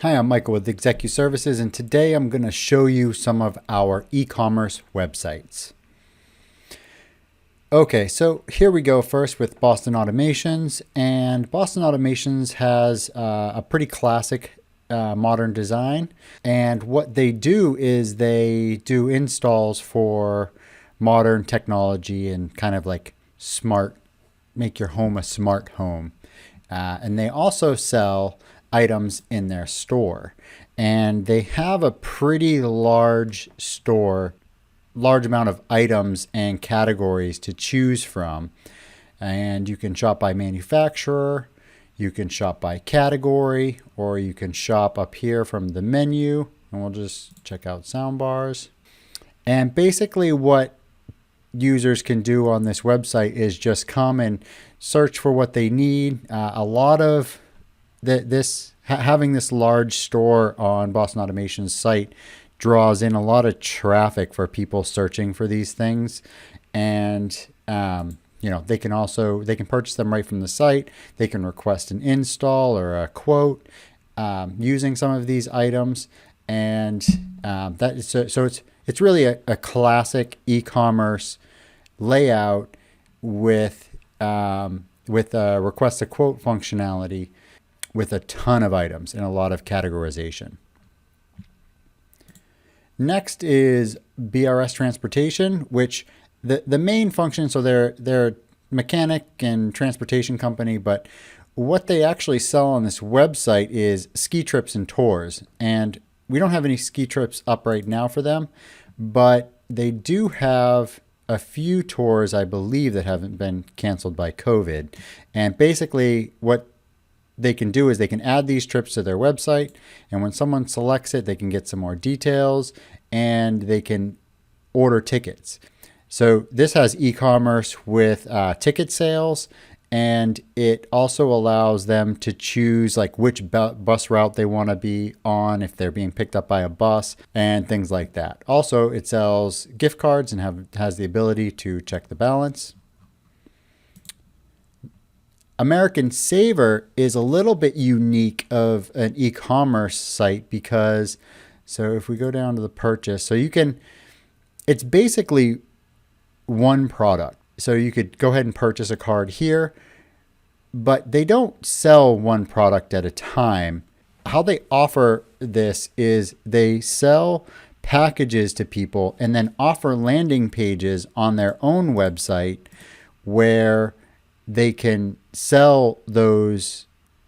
Hi, I'm Michael with Execu Services, and today I'm going to show you some of our e-commerce websites. Okay, so here we go first with Boston Automations, and Boston Automations has a pretty classic modern design, and what they do is they do installs for modern technology and kind of like make your home a smart home. And they also sell items in their store. And they have a pretty large store, large amount of items and categories to choose from. And you can shop by manufacturer, you can shop by category, or you can shop up here from the menu. And we'll just check out soundbars. And basically what users can do on this website is just come and search for what they need. A lot of having this large store on Boston Automation's site draws in a lot of traffic for people searching for these things, and they can purchase them right from the site. They can request an install or a quote using some of these items, and it's really a classic e-commerce layout with a request a quote functionality with a ton of items and a lot of categorization. Next is Brs Transportation, which the main function, so they're a mechanic and transportation company, but what they actually sell on this website is ski trips and tours. And we don't have any ski trips up right now for them, but they do have a few tours, I believe, that haven't been canceled by COVID. And basically what they can do is they can add these trips to their website, and when someone selects it, they can get some more details and they can order tickets. So this has e-commerce with ticket sales, and it also allows them to choose like which bus route they want to be on, if they're being picked up by a bus and things like that. Also, it sells gift cards and has the ability to check the balance. American Saver is a little bit unique of an e-commerce site because, so if we go down to the purchase, so it's basically one product. So you could go ahead and purchase a card here, but they don't sell one product at a time. How they offer this is they sell packages to people and then offer landing pages on their own website where they can sell those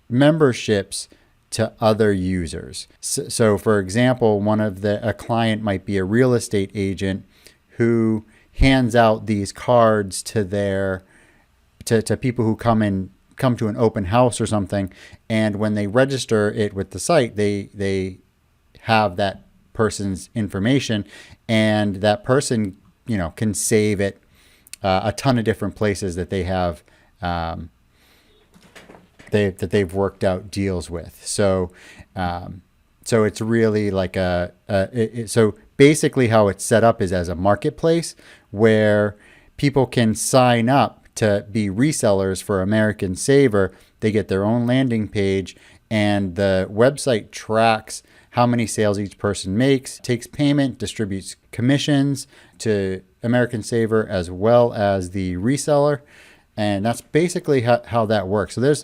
memberships to other users. So for example, a client might be a real estate agent who hands out these cards to people who come to an open house or something, and when they register it with the site, they have that person's information, and that person can save it a ton of different places that they have that they've worked out deals with. So it's really like so basically how it's set up is as a marketplace where people can sign up to be resellers for American Saver. They get their own landing page, and the website tracks how many sales each person makes, takes payment, distributes commissions to American Saver as well as the reseller. And that's basically how that works. So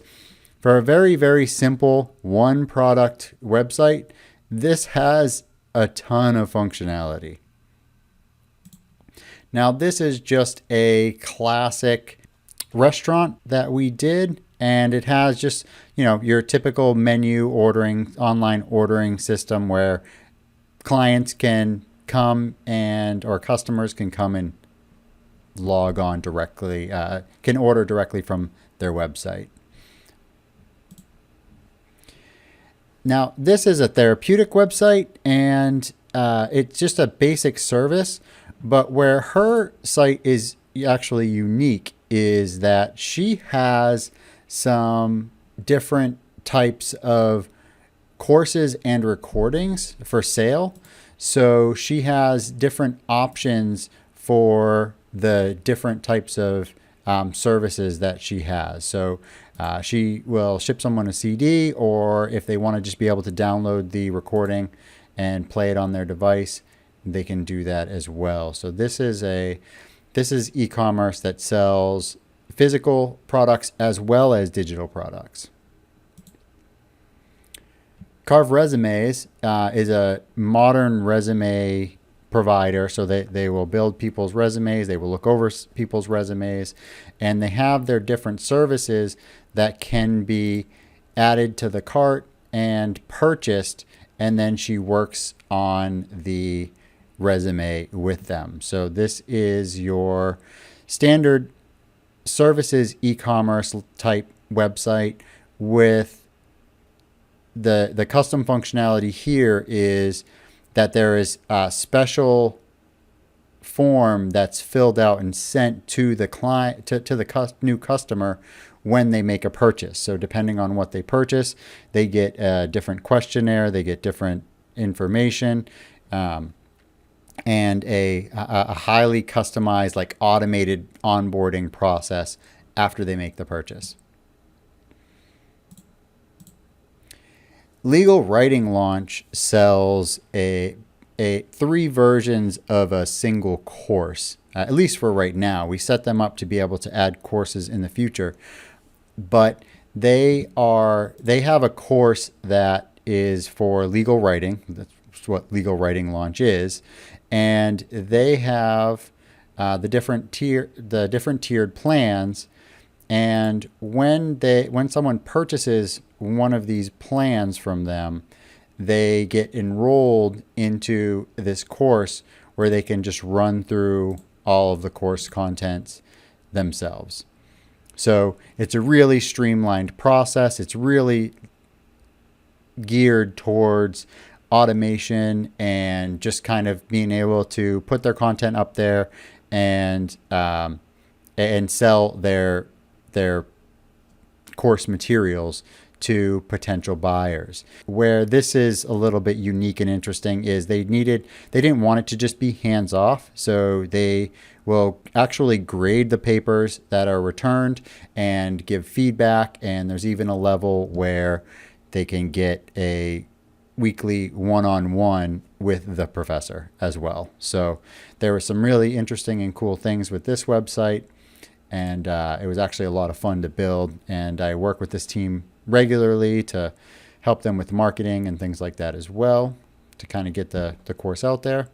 for a very, very simple one product website, this has a ton of functionality. Now, this is just a classic restaurant that we did, and it has just, your typical menu ordering, online ordering system where clients can come or customers can come and log on directly, can order directly from their website. Now, this is a therapeutic website, and it's just a basic service, but where her site is actually unique is that she has some different types of courses and recordings for sale. So she has different options for the different types of services that she has. So she will ship someone a CD, or if they want to just be able to download the recording and play it on their device, they can do that as well. So this is e-commerce that sells physical products as well as digital products. Carve Resumes is a modern resume provider. So they will build people's resumes, they will look over people's resumes, and they have their different services that can be added to the cart and purchased, and then she works on the resume with them. So this is your standard services e-commerce type website with the custom functionality here is that there is a special form that's filled out and sent to the client, to the new customer when they make a purchase. So depending on what they purchase, they get a different questionnaire, they get different information, and a highly customized, like automated onboarding process after they make the purchase. Legal Writing Launch sells a 3 versions of a single course, at least for right now. We set them up to be able to add courses in the future, but they have a course that is for legal writing. That's what Legal Writing Launch is, and they have the different tiered plans. And when someone purchases one of these plans from them, they get enrolled into this course where they can just run through all of the course contents themselves. So it's a really streamlined process. It's really geared towards automation and just kind of being able to put their content up there and sell their course materials to potential buyers. Where this is a little bit unique and interesting is they didn't want it to just be hands off, so they will actually grade the papers that are returned and give feedback, and there's even a level where they can get a weekly one-on-one with the professor as well. So there were some really interesting and cool things with this website, and it was actually a lot of fun to build, and I work with this team regularly to help them with marketing and things like that as well, to kind of get the course out there.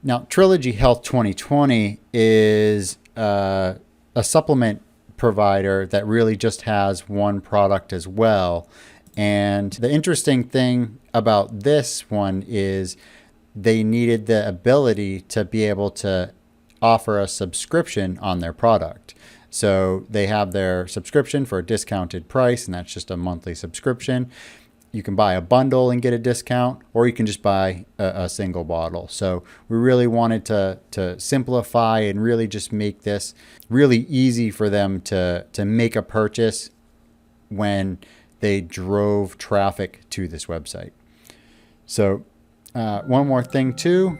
Now, Trilogy Health 2020 is a supplement provider that really just has one product as well. And the interesting thing about this one is they needed the ability to be able to offer a subscription on their product. So they have their subscription for a discounted price, and that's just a monthly subscription. You can buy a bundle and get a discount, or you can just buy a single bottle. So we really wanted to simplify and really just make this really easy for them to make a purchase when they drove traffic to this website. So one more thing too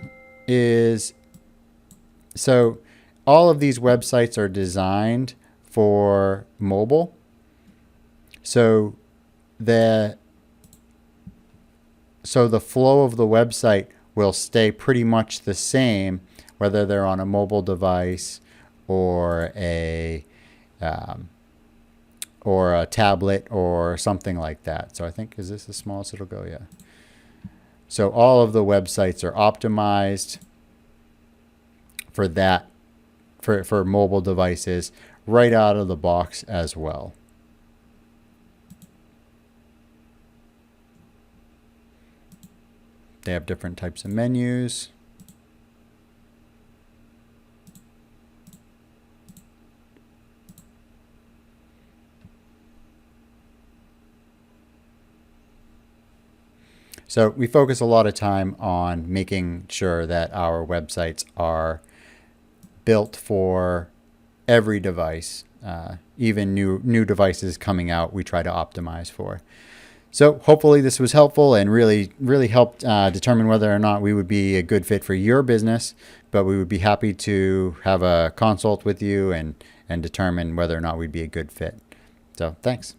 is, so all of these websites are designed for mobile. So the flow of the website will stay pretty much the same, whether they're on a mobile device or a tablet or something like that. So I think, is this the smallest it'll go? Yeah. So all of the websites are optimized for that, for mobile devices right out of the box as well. They have different types of menus. So we focus a lot of time on making sure that our websites are built for every device, even new devices coming out, we try to optimize for. So hopefully this was helpful and really helped determine whether or not we would be a good fit for your business. But we would be happy to have a consult with you and determine whether or not we'd be a good fit. So thanks.